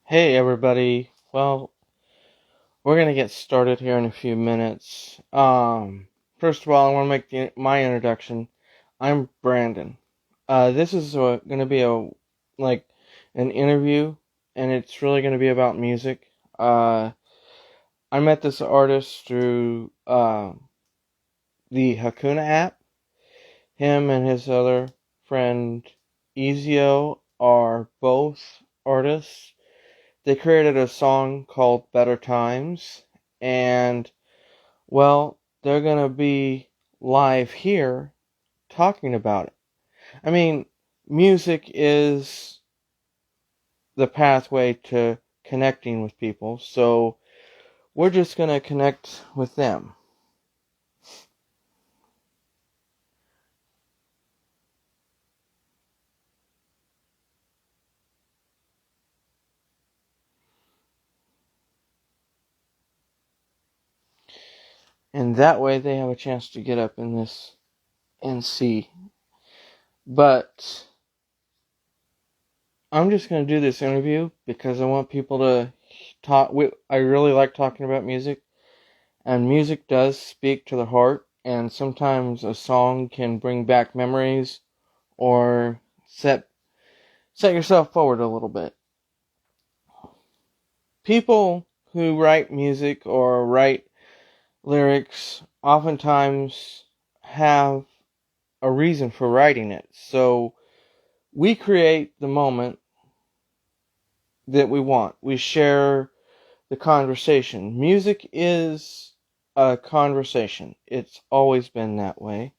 Hey everybody. Well, we're gonna get started here in a few minutes. First of all, I want to make my introduction. I'm Brandon. This is gonna be like an interview, and it's really gonna be about music. I met this artist through the Hakuna app. Him and his other friend EzzyO are both artists. They created a song called Better Times, and well, they're gonna be live here talking about it. I mean, music is the pathway to connecting with people, so we're just gonna connect with them. And that way they have a chance to get up in this and see. But I'm just gonna do this interview because I want people to talk. I really like talking about music. And music does speak to the heart, and sometimes a song can bring back memories or set yourself forward a little bit. People who write music or write lyrics oftentimes have a reason for writing it. So we create the moment that we want. We share the conversation. Music is a conversation. It's always been that way.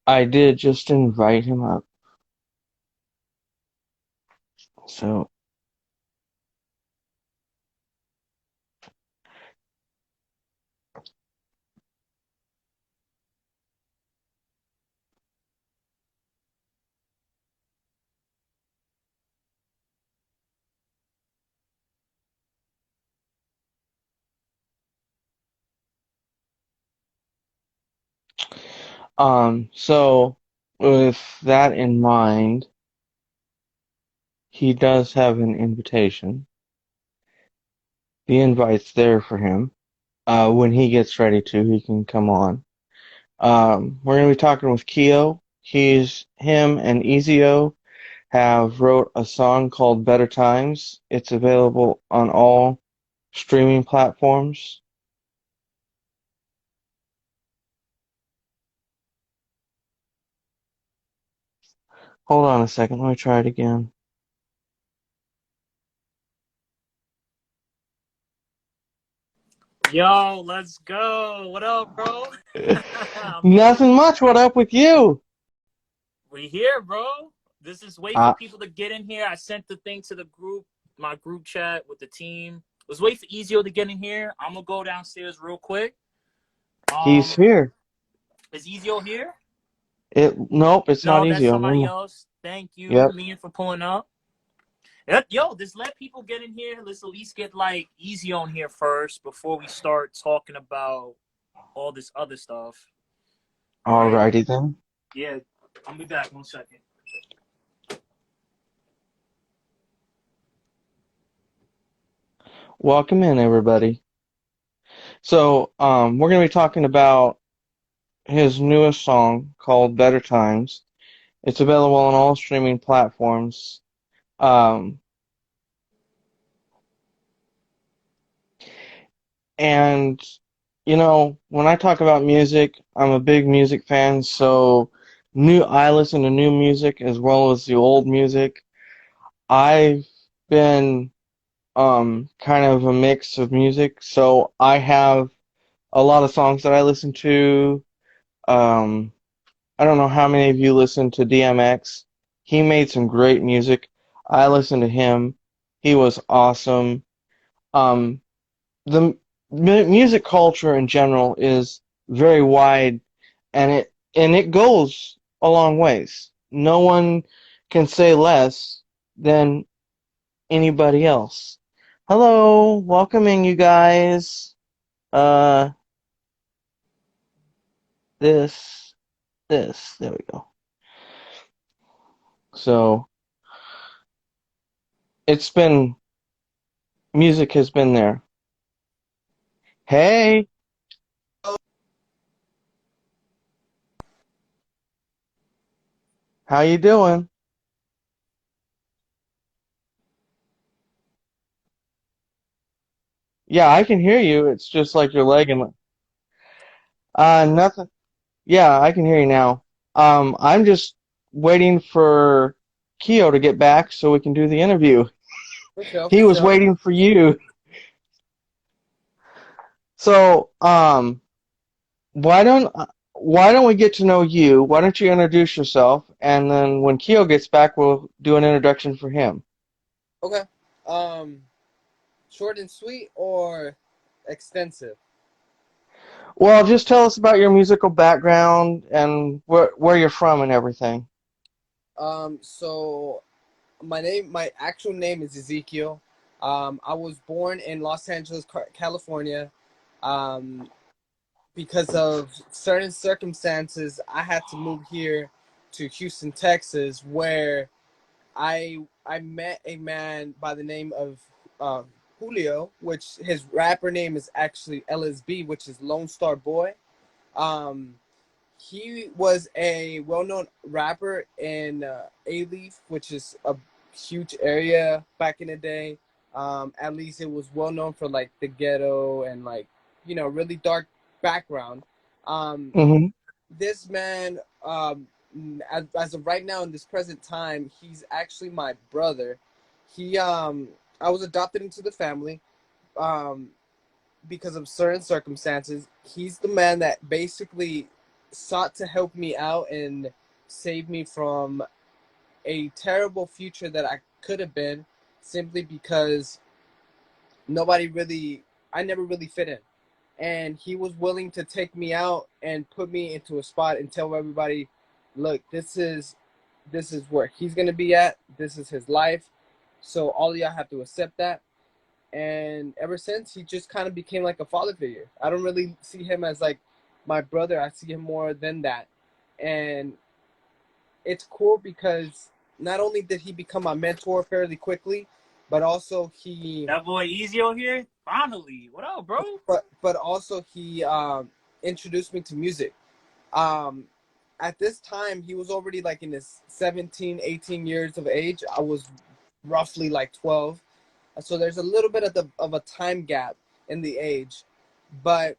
I did just invite him up. So, so with that in mind, he does have an invitation. The invite's there for him. When he gets ready to, he can come on. We're gonna be talking with Keo. Him and EzzyO have wrote a song called Better Times. It's available on all streaming platforms. Hold on a second, let me try it again. Yo, let's go. What up, bro? I'm here. Nothing much. What up with you? We here, bro. This is wait for Uh, people to get in here. I sent the thing to the group, my group chat with the team. Let's wait for EzzyO to get in here. I'm gonna go downstairs real quick. he's Um, here. is EzzyO here? Nope, it's not No, easy that's on somebody him. else. Thank you, Yep. Mian, for pulling up. Yep, yo, just let people get in here. Let's at least get like EzzyO on here first before we start talking about all this other stuff. All right. Alrighty then. Yeah, I'll be back 1 second. Welcome in, everybody. So, we're gonna be talking about his newest song called "Better Times." It's available on all streaming platforms. Um, and when I talk about music, I'm a big music fan. So, I listen to new music as well as the old music. I've been kind of a mix of music. So I have a lot of songs that I listen to. Um, I don't know how many of you listen to DMX. He made some great music. I listened to him. He was awesome. Um, the music culture in general is very wide, and it goes a long ways. No one can say less than anybody else. Hello, welcoming you guys. Uh, this, there we go. So, it's been, music has been there. Hey, how you doing? Yeah, I can hear you. It's just like you're lagging. Nothing. Yeah, I can hear you now. I'm just waiting for Keo to get back so we can do the interview. For sure, He for was sure. waiting for you. So, why don't we get to know you? Why don't you introduce yourself, and then when Keo gets back, we'll do an introduction for him. Okay. Um, Short and sweet or extensive? Well, just tell us about your musical background and where you're from and everything. So my actual name is Ezekiel. I was born in Los Angeles, California. Um, because of certain circumstances, I had to move here to Houston, Texas, where I met a man by the name of uh, Julio, which his rapper name is actually LSB, which is Lone Star Boy. Um, he was a well-known rapper in A-Leaf, which is a huge area back in the day. At least it was well known for like the ghetto and like really dark background. Um, Hmm. this man, as of right now in this present time, he's actually my brother. I was adopted into the family. Um, because of certain circumstances. He's the man that basically sought to help me out and save me from a terrible future that I could have been simply because nobody really, I never really fit in. And he was willing to take me out and put me into a spot and tell everybody, look, this is where he's gonna be at. This is his life. So all of y'all have to accept that, and ever since he just kind of became like a father figure. I don't really see him as like my brother. I see him more than that, and it's cool because not only did he become my mentor fairly quickly, but also he That boy EzzyO here. Finally, what up, bro? but also he introduced me to music. um at this time he was already like in his 17, 18 years of age. I was roughly like 12. So there's a little bit of a time gap in the age, but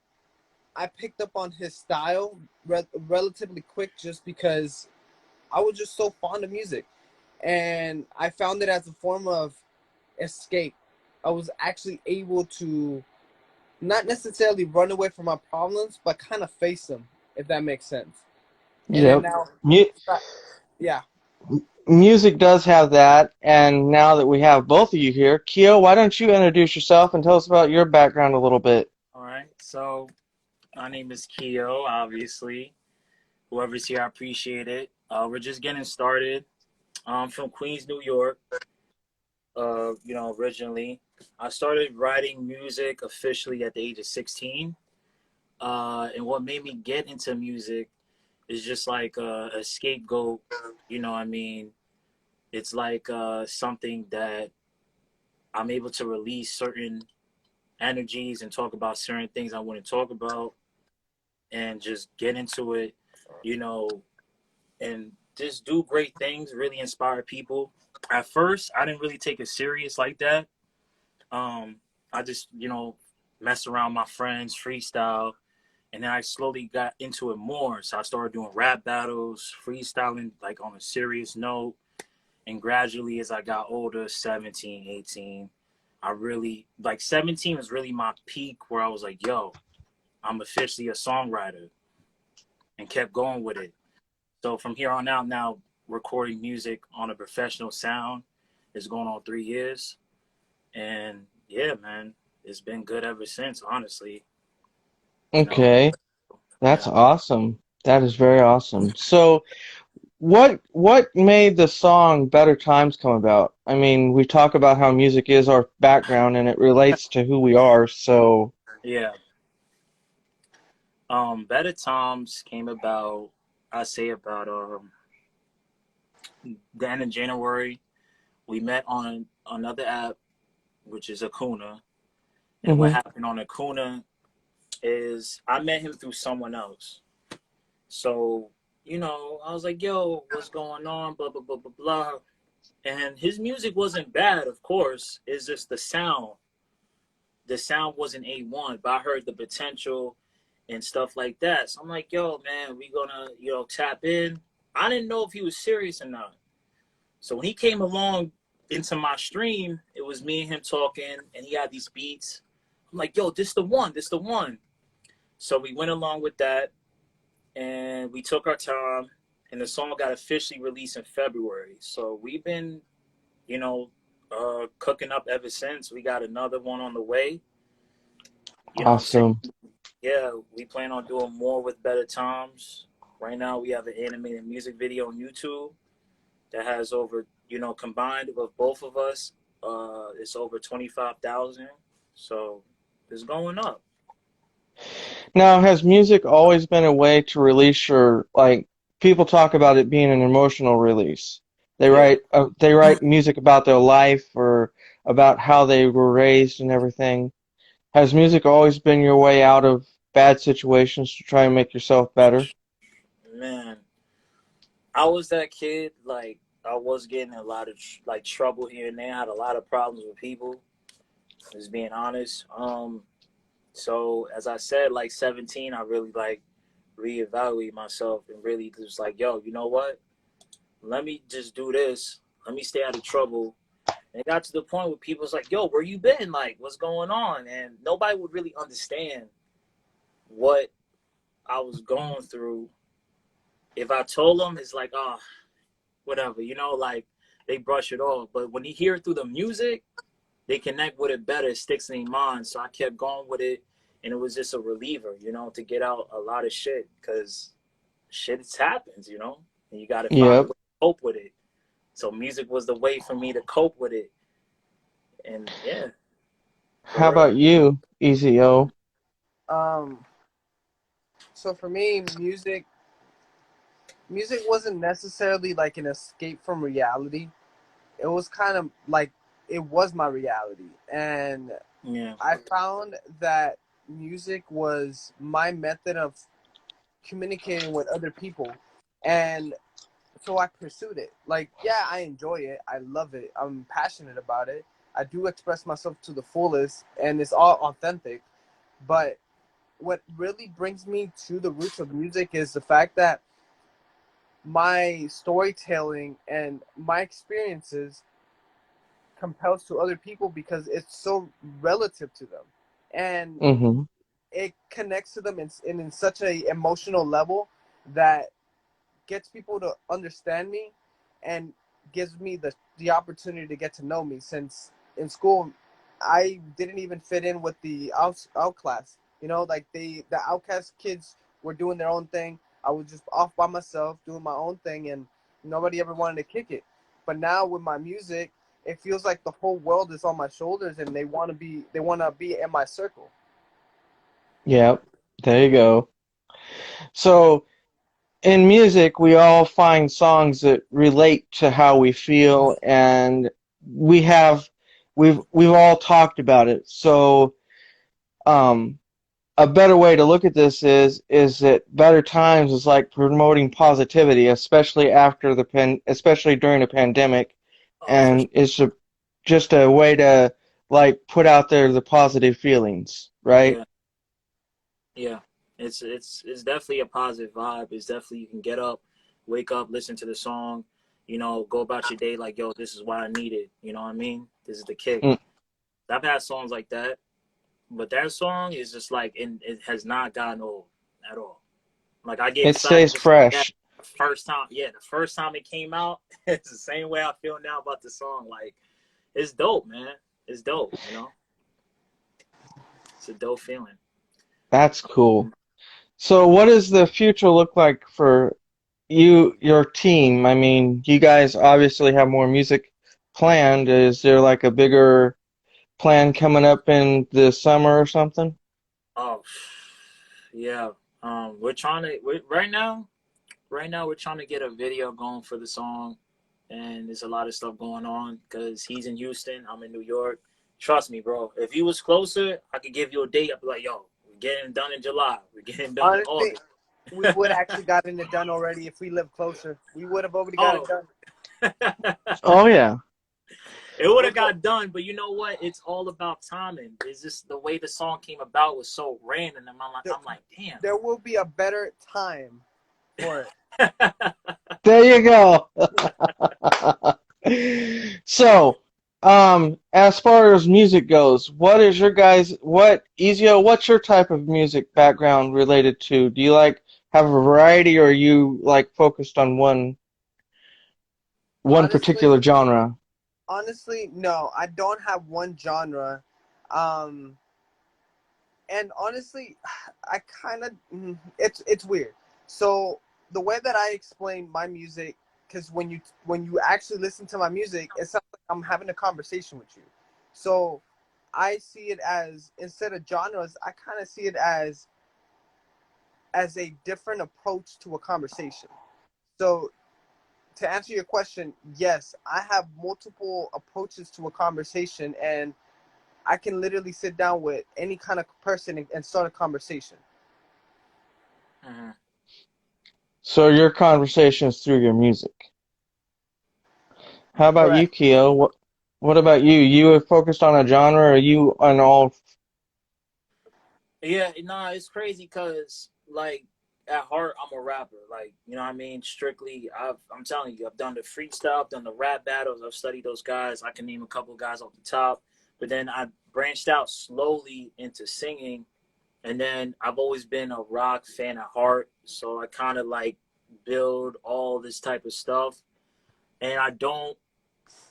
I picked up on his style relatively quick just because I was just so fond of music, and I found it as a form of escape. I was actually able to not necessarily run away from my problems, but kind of face them, if that makes sense. And then Yep. now, Mu yeah, Music does have that, and now that we have both of you here, Keo, why don't you introduce yourself and tell us about your background a little bit? All right. So my name is Keo. Obviously, whoever's here, I appreciate it. We're just getting started. I'm from Queens, New York. Originally, I started writing music officially at the age of 16. And what made me get into music is just like a scapegoat. You know, what I mean, it's like something that I'm able to release certain energies and talk about certain things I want to talk about and just get into it, you know, and just do great things, really inspire people. At first, I didn't really take it serious like that. Um, I just, mess around with my friends, freestyle, and then I slowly got into it more. So I started doing rap battles, freestyling like on a serious note. And gradually, as I got older, 17, 18, I really, like 17 was really my peak where I was like, yo, I'm officially a songwriter and kept going with it. So from here on out, now recording music on a professional sound is going on 3 years. And yeah, man, it's been good ever since, honestly. You know, Okay, that's yeah. awesome. That is very awesome. So, what made the song Better Times come about? I mean, we talk about how music is our background and it relates to who we are, so Yeah. Better Times came about, I say about then in January. We met on another app, which is Acuna. And what mhm. happened on Acuna is I met him through someone else. So, I was like, yo, what's going on? Blah, blah, blah, blah, blah. And his music wasn't bad, of course. It's just the sound. The sound wasn't A1, but I heard the potential and stuff like that. So I'm like, yo, man, we gonna, tap in. I didn't know if he was serious or not. So when he came along into my stream, it was me and him talking, and he had these beats. I'm like, yo, this the one, this the one. So we went along with that, and we took our time, and the song got officially released in February. So we've been, you know, cooking up ever since. We got another one on the way. You know what I'm saying? Awesome. Yeah, we plan on doing more with Better Times. Right now, we have an animated music video on YouTube that has over, combined with both of us, it's over 25,000. So it's going up. Now, has music always been a way to release your, like, people talk about it being an emotional release. Yeah. They write music about their life or about how they were raised and everything. Has music always been your way out of bad situations to try and make yourself better? Man, I was that kid. Like, I was getting a lot of like trouble here and there. I had a lot of problems with people. Just being honest. So as I said, like 17, I really like reevaluate myself and really just like, yo, you know what? Let me just do this. Let me stay out of trouble. And it got to the point where people was like, yo, where you been? Like, what's going on? And nobody would really understand what I was going through. If I told them, it's like, oh, whatever, like they brush it off. But when you hear it through the music, they connect with it better. It sticks in their mind. So I kept going with it. And it was just a reliever, to get out a lot of shit because shit happens, and you got to find a way Yep. to cope with it. So music was the way for me to cope with it. And yeah, How for real. about you, EzzyO? Um, so for me, music wasn't necessarily like an escape from reality. It was kind of like it was my reality, and Yeah. I found that music was my method of communicating with other people, and so I pursued it. Like, yeah, I enjoy it. I love it. I'm passionate about it. I do express myself to the fullest, and it's all authentic. But what really brings me to the roots of music is the fact that my storytelling and my experiences compels to other people because it's so relative to them, and Mm-hmm. it connects to them in such a emotional level that gets people to understand me and gives me the opportunity to get to know me. Since in school I didn't even fit in with the outclass, like the outcast kids were doing their own thing. I was just off by myself doing my own thing, and nobody ever wanted to kick it. But now with my music, it feels like the whole world is on my shoulders, and they want to be in my circle. Yep. There you go. So, in music, we all find songs that relate to how we feel, and we have we've all talked about it. So, um, a better way to look at this is that Better Times is like promoting positivity, especially especially during a pandemic, Oh, for sure. and just a way to like put out there the positive feelings, right? Yeah. Yeah. It's definitely a positive vibe. It's definitely you can get up, wake up, listen to the song, go about your day like, yo, this is what I needed. You know what I mean? This is the kick. Mm. I've had songs like that, but that song is just like, and it has not gotten old at all. Like I get It excited stays that fresh. first time. Yeah, the first time it came out, it's the same way I feel now about the song. Like it's dope, man. It's dope. It's a dope feeling. That's cool. So, what does the future look like for your team, I mean, you guys obviously have more music planned. Is there like a bigger plan coming up in the summer or something? Oh, yeah. We're trying to right now. Right now, we're trying to get a video going for the song, and there's a lot of stuff going on because he's in Houston, I'm in New York. Trust me, bro. If he was closer, I could give you a date. I'd be like, "Yo, we're getting it done in July. We're getting it done in Honestly, August." we would actually gotten it done already if we lived closer. We would have already got it Oh, done. Oh yeah. it would We're have go- got done, but you know what? It's all about timing. It's just the way the song came about was so random. And there, I'm like, damn. there will be a better time for it. There you go. So, as far as music goes, what is your guys, what, EzzyO, what's your type of music background related to? Do you like have a variety or are you like focused on one Honestly, particular genre? honestly, no, I don't have one genre. Um, and honestly, I kind of it's weird. So the way that I explain my music, because when you actually listen to my music, it sounds like I'm having a conversation with you. So I see it as, instead of genres, I kind of see it as a different approach to a conversation. So to answer your question, yes, I have multiple approaches to a conversation, and I can literally sit down with any kind of person and start a conversation. Mhm. So your conversation is through your music. How about you, Correct. Keo? What about you? You are focused on a genre or are you on all? Yeah, nah, it's crazy because like at heart I'm a rapper. Like, you know what I mean? Strictly I'm telling you, I've done the freestyle, I've done the rap battles, I've studied those guys. I can name a couple of guys off the top. But then I branched out slowly into singing, and then I've always been a rock fan at heart. So I kinda like build all this type of stuff. And I don't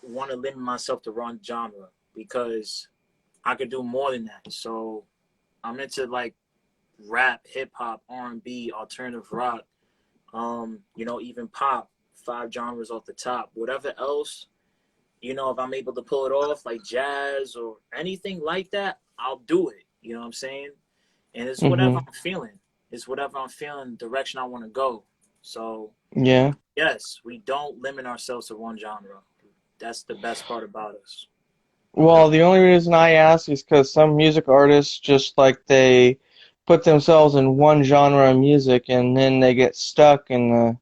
want to limit myself to one genre because I could do more than that. So I'm into like rap, hip hop, R&B, alternative rock, even pop, five genres off the top. Whatever else, if I'm able to pull it off, like jazz or anything like that, I'll do it. You know what I'm saying? And it's whatever Mm-hmm. I'm feeling. It's whatever I'm feeling, direction I want to go. So Yeah. yes, we don't limit ourselves to one genre. That's the best part about us. Well, the only reason I ask is because some music artists just like they put themselves in one genre of music and then they get stuck in the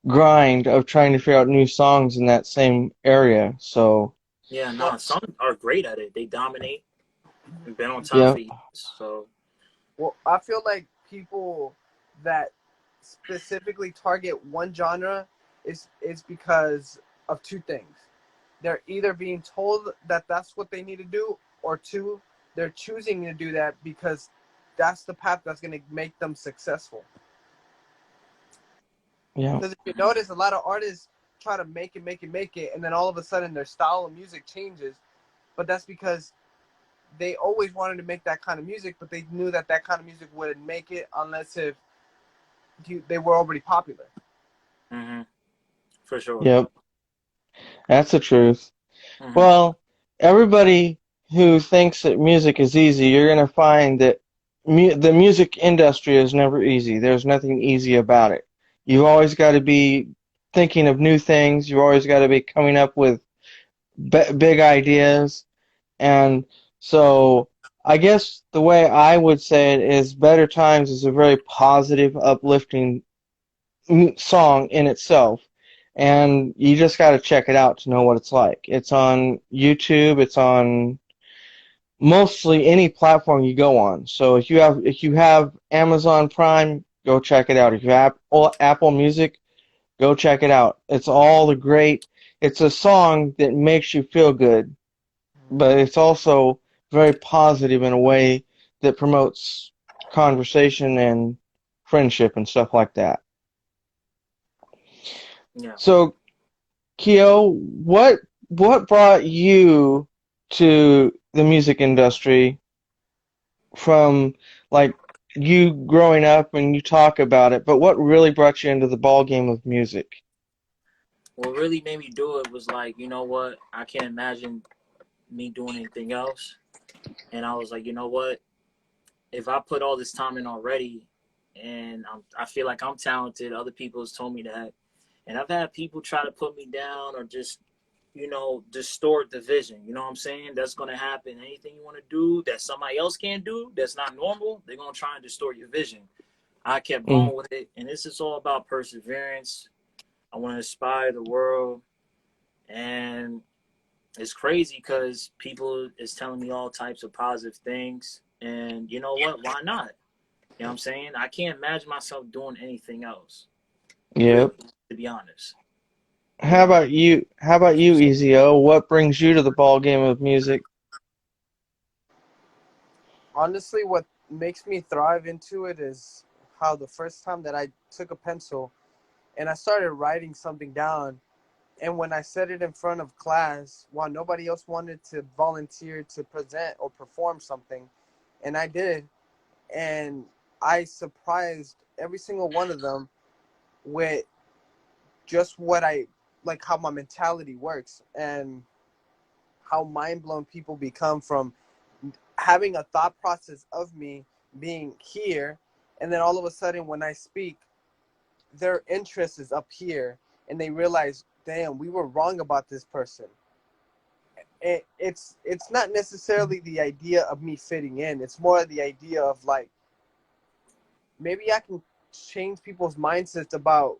grind of trying to figure out new songs in that same area. So, Yeah, Well, nah, some are great at it. They dominate and been on top yeah. for years. So well, I feel like people that specifically target one genre is because of two things. They're either being told that that's what they need to do, or two, they're choosing to do that because that's the path that's going to make them successful. Yeah. Because if you notice, a lot of artists try to make it, make it, make it, and then all of a sudden their style of music changes. But that's because they always wanted to make that kind of music, but they knew that that kind of music wouldn't make it unless if they were already popular. hmm for sure. Yep. That's the truth. hmm Well, everybody who thinks that music is easy, you're going to find that the music industry is never easy. There's nothing easy about it. You've always got to be thinking of new things. You've always got to be coming up with big ideas. And so I guess the way I would say it is Better Times is a very positive, uplifting song in itself. And you just got to check it out to know what it's like. It's on YouTube. It's on mostly any platform you go on. So if you have Amazon Prime, go check it out. If you have Apple Music, go check it out. It's all the great. It's a song that makes you feel good, but it's also very positive in a way that promotes conversation and friendship and stuff like that. Yeah. So, Keo, what brought you to the music industry from like you growing up and you talk about it, but what really brought you into the ball game of music? What really made me do it was like, you know what? I can't imagine me doing anything else. And I was like, you know what? If I put all this time in already, and I feel like I'm talented, other people has told me that, and I've had people try to put me down or just, distort the vision. You know what I'm saying? That's gonna happen. Anything you want to do that somebody else can't do, that's not normal, they're gonna try and distort your vision. I kept Mm, going with it, and this is all about perseverance. I want to inspire the world, and it's crazy because people is telling me all types of positive things, and you know what? Why not? You know what I'm saying? I can't imagine myself doing anything else, really, yep. to be honest. You How know? about you? How about you, EzzyO? What brings you to the ball game of music? Honestly, what makes me thrive into it is how the first time that I took a pencil and I started writing something down, and when I said it in front of class, while nobody else wanted to volunteer to present or perform something, and I did, and I surprised every single one of them with just what I like, how my mentality works, and how mind blown people become from having a thought process of me being here, and then all of a sudden when I speak, their interest is up here, and they realize, damn, we were wrong about this person. It's not necessarily the idea of me fitting in. It's more the idea of like, maybe I can change people's mindsets about,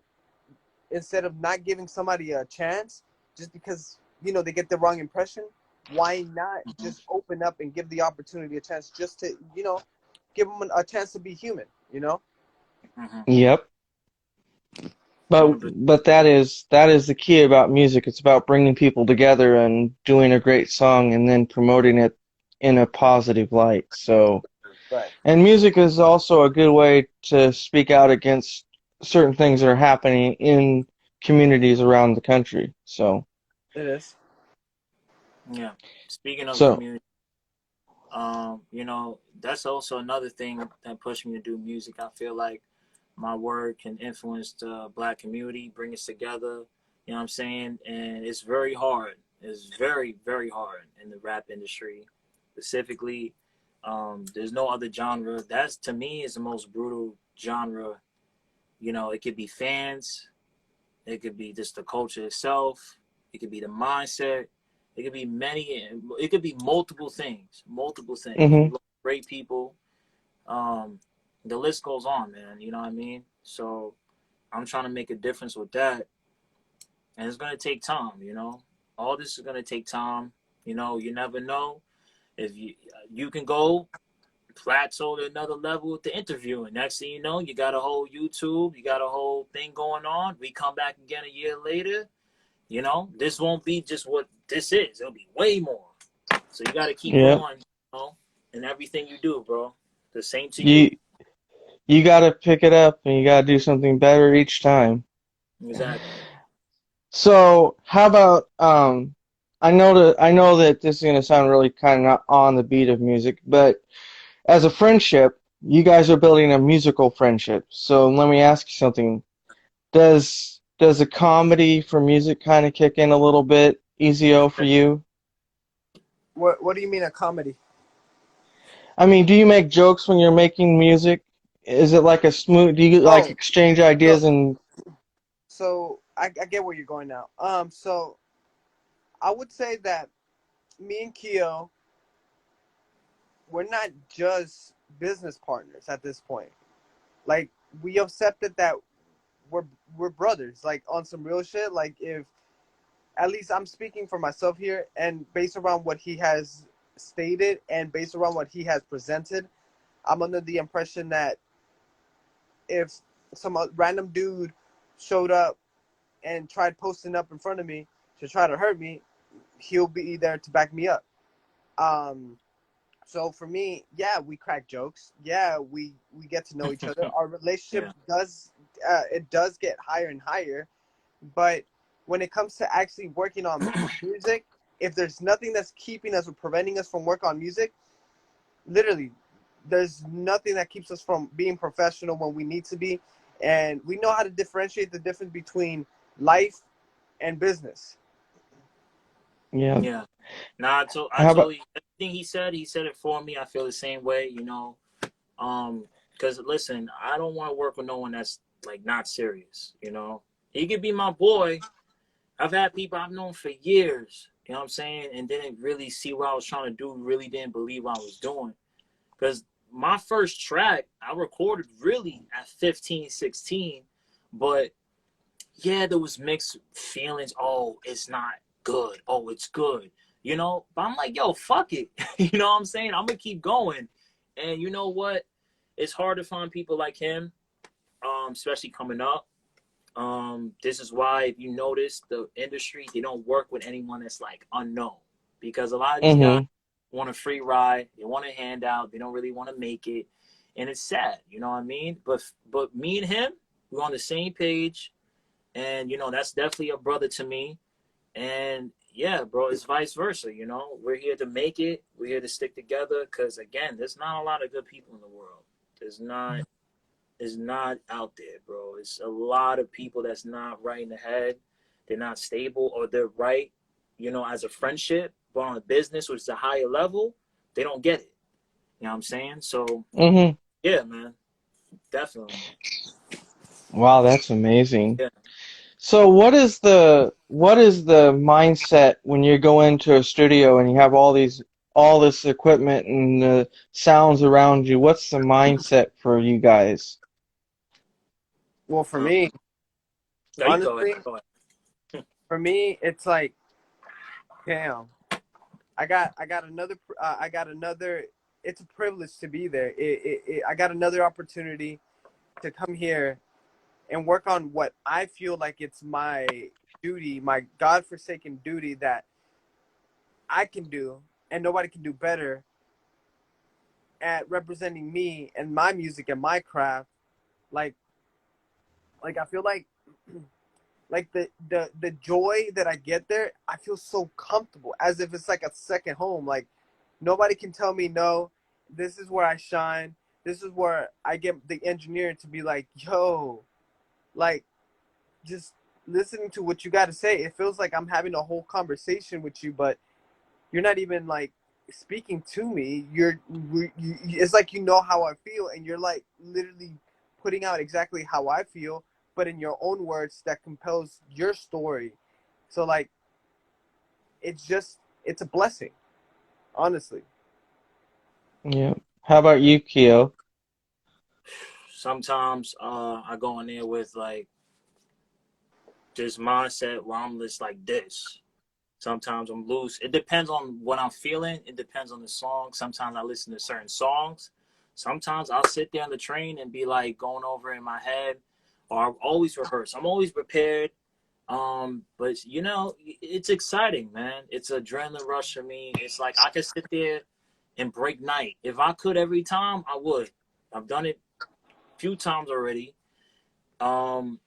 instead of not giving somebody a chance just because they get the wrong impression, why not Mm-hmm. just open up and give the opportunity a chance, just to give them a chance to be human. Mm-hmm. Yep. But 100%. that is the key about music. It's about bringing people together and doing a great song and then promoting it in a positive light. So, Right. and music is also a good way to speak out against certain things that are happening in communities around the country. So, It is. Yeah. Speaking of so community, that's also another thing that pushed me to do music. I feel like my work can influence the black community, bring us together. You know what I'm saying? And it's very hard. It's very, very hard in the rap industry, specifically. There's no other genre. That's, to me, is the most brutal genre. It could be fans, it could be just the culture itself, it could be the mindset, it could be it could be multiple things. Multiple things. We mhm, love great people. Um, the list goes on, man. You know what I mean? So I'm trying to make a difference with that, and it's gonna take time. All this is gonna take time. You never know if you can go plateau to another level with the interview, and next thing you know, you got a whole YouTube, you got a whole thing going on. We come back again a year later. This won't be just what this is. It'll be way more. So you got to keep yep. going, in everything you do, bro. The same to you. You you got to pick it up and you got to do something better each time. Exactly. So, how about I know that this is gonna sound really kind of not on the beat of music, but as a friendship, you guys are building a musical friendship. So let me ask you something. Does a comedy for music kind of kick in a little bit, EzzyO, for you? What do you mean a comedy? I mean, do you make jokes when you're making music? Is it like a smooth, do you like Oh, exchange so ideas and I get where you're going now. So I would say that me and Keo, we're not just business partners at this point. Like, we accepted that we're we're brothers, like on some real shit. Like, if at least I'm speaking for myself here, and based around what he has stated and based around what he has presented, I'm under the impression that if some random dude showed up and tried posting up in front of me to try to hurt me, he'll be there to back me up. Um, so for me, yeah, we crack jokes. Yeah, we get to know each other. Our relationship Yeah. does get higher and higher. But when it comes to actually working on music, if there's nothing that's keeping us or preventing us from work on music, literally, there's nothing that keeps us from being professional when we need to be, and we know how to differentiate the difference between life and business. Yeah. Yeah. Nah, I How about? totally everything he said it for me. I feel the same way, you know. Because listen, I don't want to work with no one that's like not serious, you know. He could be my boy. I've had people I've known for years, you know what I'm saying, and didn't really see what I was trying to do, really didn't believe what I was doing. Because my first track, I recorded really at 15, 16, but yeah, there was mixed feelings. Oh, it's not good. Oh, it's good. You know, but I'm like, yo, fuck it. You know what I'm saying? I'm gonna keep going. And you know what? It's hard to find people like him, especially coming up. This is why, if you notice, the industry, they don't work with anyone that's like unknown, because a lot of these guys Mm-hmm. want a free ride, they want a handout, they don't really want to make it, and it's sad. You know what I mean? But me and him, we're on the same page, and you know that's definitely a brother to me. And yeah, bro, it's vice versa. You know, we're here to make it. We're here to stick together. Because again, there's not a lot of good people in the world. There's not. Is not out there, bro. It's a lot of people that's not right in the head. They're not stable, or they're right, you know, as a friendship, but on a business, which is a higher level, they don't get it. You know what I'm saying? So Mm-hmm. yeah, man, definitely. Wow, that's amazing. Yeah. So what is the mindset when you go into a studio and you have all this equipment and the sounds around you? What's the mindset for you guys? Well, for Um, me, no, you go ahead. honestly, Go ahead. for me, it's like, damn, I got another. It's a privilege to be there. I got another opportunity to come here and work on what I feel like it's my duty, my godforsaken duty that I can do, and nobody can do better at representing me and my music and my craft. Like, I feel like the joy that I get there, I feel so comfortable, as if it's like a second home. Like, nobody can tell me no. This is where I shine. This is where I get the engineer to be like, yo, like, just listening to what you got to say. It feels like I'm having a whole conversation with you, but you're not even like speaking to me. It's like you know how I feel, and you're like literally putting out exactly how I feel, but in your own words that compels your story. So like, it's a blessing, honestly. Yeah. How about you, Keo? Sometimes I go in there with like this mindset where I'm just like this. Sometimes I'm loose. It depends on what I'm feeling. It depends on the song. Sometimes I listen to certain songs. Sometimes I'll sit there on the train and be like going over in my head, or I'll always rehearse. I'm always prepared. But you know, it's exciting, man. It's an adrenaline rush for me. It's like I could sit there and break night. If I could every time, I would. I've done it a few times already. Um,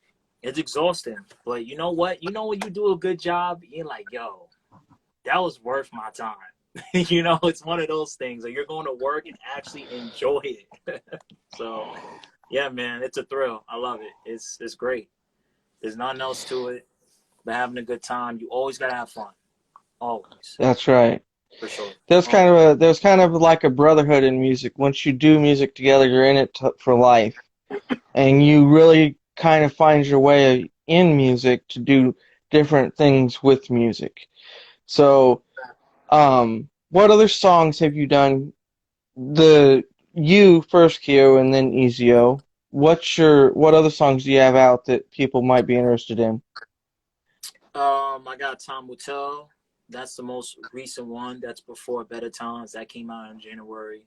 it's exhausting, but you know what? You know when you do a good job, you're like, yo, that was worth my time. You know, it's one of those things that you're going to work and actually enjoy it. So, yeah, man, it's a thrill. I love it. It's great. There's nothing else to it but having a good time. You always gotta have fun. Always, That's right. for sure. There's kind of like a brotherhood in music. Once you do music together, you're in it for life, and you really kind of find your way in music to do different things with music. So, what other songs have you done? The you first, Keo, and then EzzyO. What other songs do you have out that people might be interested in? I got Time Will Tell. That's the most recent one. That's before Better Times. That came out in January.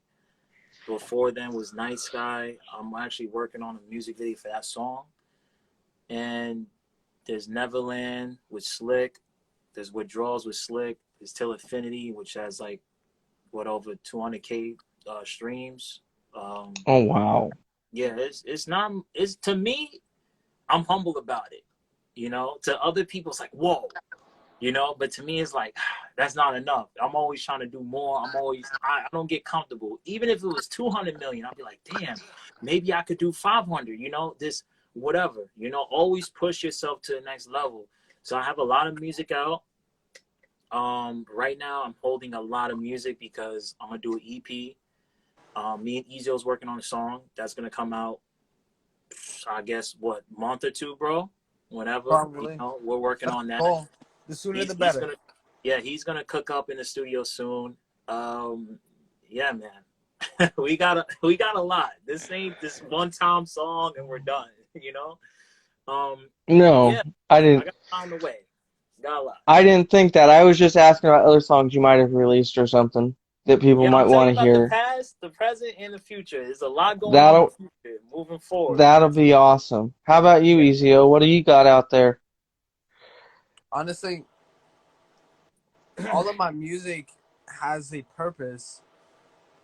Before then was Night Sky. I'm actually working on a music video for that song. And there's Neverland with Slick. There's Withdrawals with Slick. There's Till Infinity, which has like what over 200K streams. Um, Oh wow. yeah, it's not. It's to me, I'm humble about it. You know, to other people, it's like, whoa. you know. But to me, it's like that's not enough. I'm always trying to do more. I don't get comfortable. Even if it was 200 million, I'd be like, damn, maybe I could do 500. You know, this whatever. You know, always push yourself to the next level. So I have a lot of music out. Right now I'm holding a lot of music because I'm gonna do an EP. Me and EzzyO's working on a song that's gonna come out. I guess what month or two, bro. Whenever you Probably. know, we're working That's on the that. goal. The sooner the He's better. gonna, yeah, he's gonna cook up in the studio soon. Yeah, man, we got a lot. This ain't this one time song and we're done. You know. No, Yeah, I I didn't. got time to wait. Got a lot. I didn't think that. I was just asking about other songs you might have released or something that people Yeah, might I'm telling want you to about the hear. past, the present, and the future. There's a lot going on in the That'll future, moving forward. that'll be awesome. How about you, Yeah. EzzyO? What do you got out there? Honestly, all of my music has a purpose.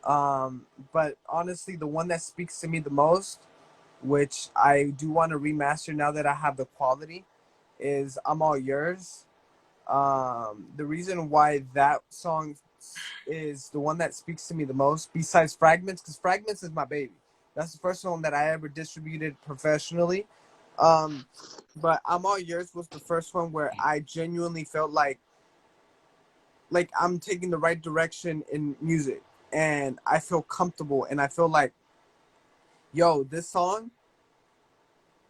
But honestly, the one that speaks to me the most, which I do want to remaster now that I have the quality, is "I'm All Yours." The reason why that song is the one that speaks to me the most, besides Fragments, because Fragments is my baby. That's the first one that I ever distributed professionally. Um, but "I'm All Yours" was the first one where I genuinely felt like I'm taking the right direction in music, and I feel comfortable, and I feel like, yo, this song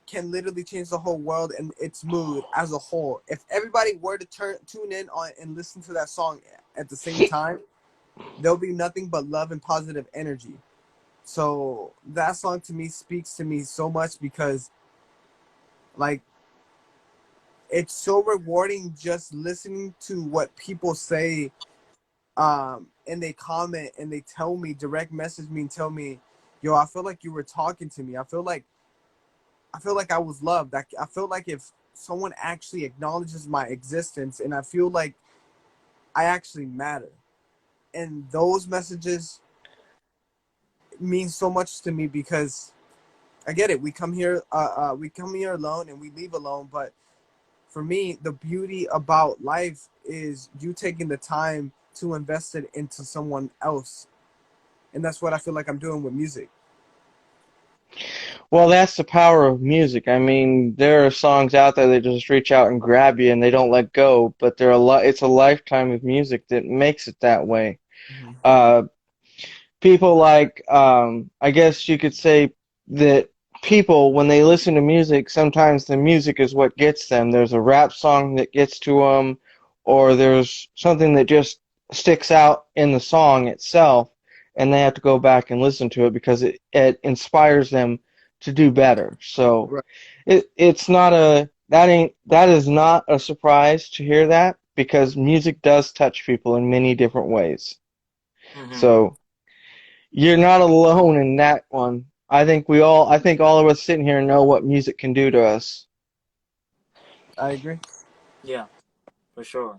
can literally change the whole world and its mood as a whole. If everybody were to tune in on and listen to that song at the same time, there'll be nothing but love and positive energy. So that song to me speaks to me so much because like it's so rewarding just listening to what people say, and they comment and they tell me, direct message me and tell me, yo, I feel like you were talking to me. I feel like I was loved. I feel like if someone actually acknowledges my existence, and I feel like I actually matter. And those messages mean so much to me because I get it. We come here alone and we leave alone. But for me, the beauty about life is you taking the time to invest it into someone else, and that's what I feel like I'm doing with music. Well, that's the power of music. I mean, there are songs out there that just reach out and grab you and they don't let go, but it's a lifetime of music that makes it that way. Mm-hmm. Uh, People like, I guess you could say that people, when they listen to music, sometimes the music is what gets them. There's a rap song that gets to them, or there's something that just sticks out in the song itself, and they have to go back and listen to it because it inspires them to do better. So Right. it's not a, that is not a surprise to hear that because music does touch people in many different ways. Mm-hmm. So you're not alone in that one. I think all of us sitting here know what music can do to us. I agree. Yeah, for sure.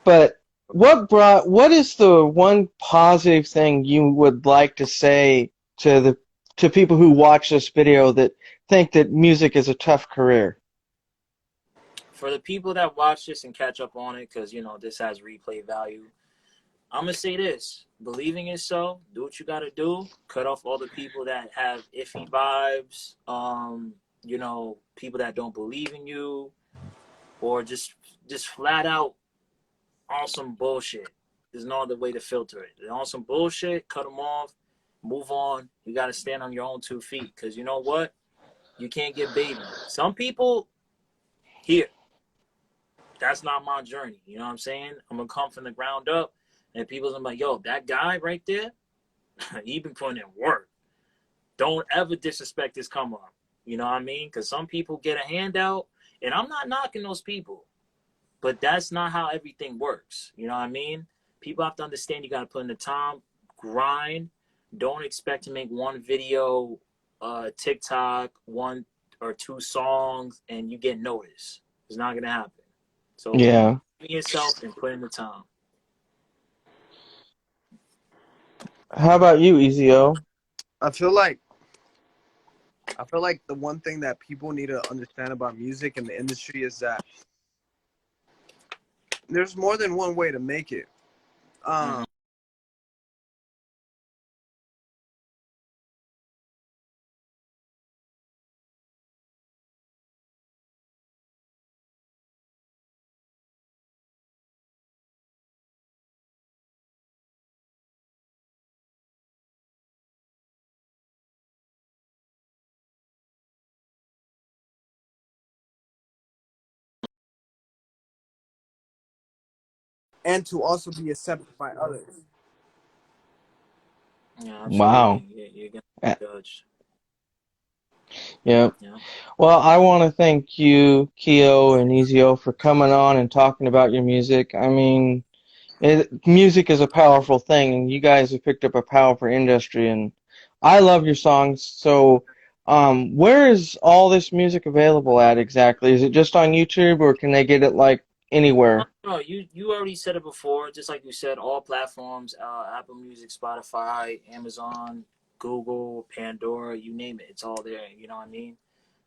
But what is the one positive thing you would like to say to people who watch this video that think that music is a tough career? For the people that watch this and catch up on it, because this has replay value. I'm gonna say this: believing is so. Do what you gotta do. Cut off all the people that have iffy vibes. People that don't believe in you, or just flat out on some bullshit. There's no other way to filter it. They're on some bullshit. Cut them off. Move on. You gotta stand on your own 2 feet, because you know what? You can't get baby. Some people here. That's not my journey. You know what I'm saying? I'm gonna come from the ground up, and people's gonna be like, yo, that guy right there, he been putting in work. Don't ever disrespect his come up. You know what I mean? Because some people get a handout, and I'm not knocking those people, but that's not how everything works. You know what I mean? People have to understand you got to put in the time, grind. Don't expect to make one video, TikTok, 1 or 2 songs, and you get noticed. It's not gonna happen. So Yeah. be yourself and put in the time. How about you, EzzyO? I feel like I feel like the one thing that people need to understand about music and the industry is that there's more than one way to make it. And to also be accepted by others. Yeah, Wow. absolutely. You're gonna be judged. Yeah. Yeah. Well, I want to thank you, Keo and EzzyO, for coming on and talking about your music. I mean, music is a powerful thing, and you guys have picked up a powerful industry, and I love your songs. So, where is all this music available at exactly? Is it just on YouTube, or can they get it like anywhere? No, you already said it before. Just like you said, all platforms: Apple Music, Spotify, Amazon, Google, Pandora, you name it, it's all there. You know what I mean?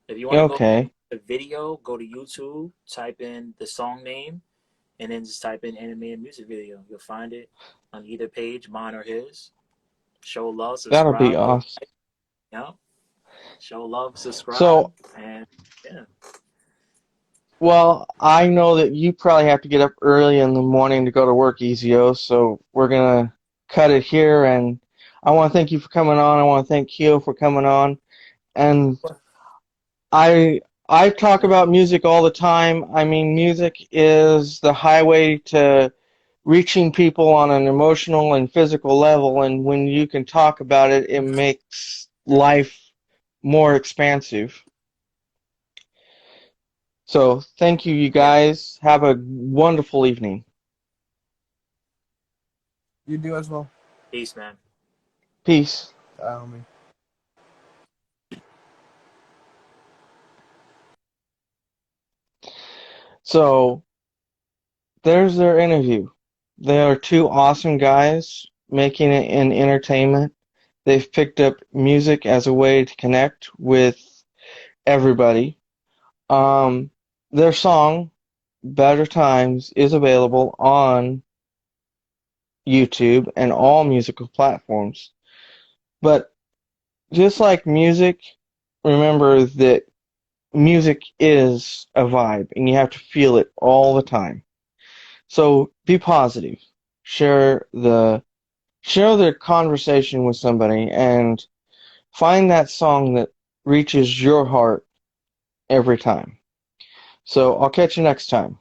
If you want to go Okay, to video, go to YouTube, type in the song name, and then just type in animated music video. You'll find it on either page, mine or his. Show love, that'll be subscribe, go awesome. like, you know, show love, subscribe, So, and yeah. well, I know that you probably have to get up early in the morning to go to work, EzzyO, so we're gonna cut it here, and I want to thank you for coming on. I want to thank Keo for coming on, and I talk about music all the time. I mean, music is the highway to reaching people on an emotional and physical level, and when you can talk about it, it makes life more expansive. So, thank you, you Yeah. guys. Have a wonderful evening. You do as well. Peace, man. Peace. Homie. So, there's their interview. They are two awesome guys making it in entertainment. They've picked up music as a way to connect with everybody. Um, their song, Better Times, is available on YouTube and all musical platforms. But just like music, remember that music is a vibe and you have to feel it all the time. So be positive. Share the conversation with somebody and find that song that reaches your heart every time. So I'll catch you next time.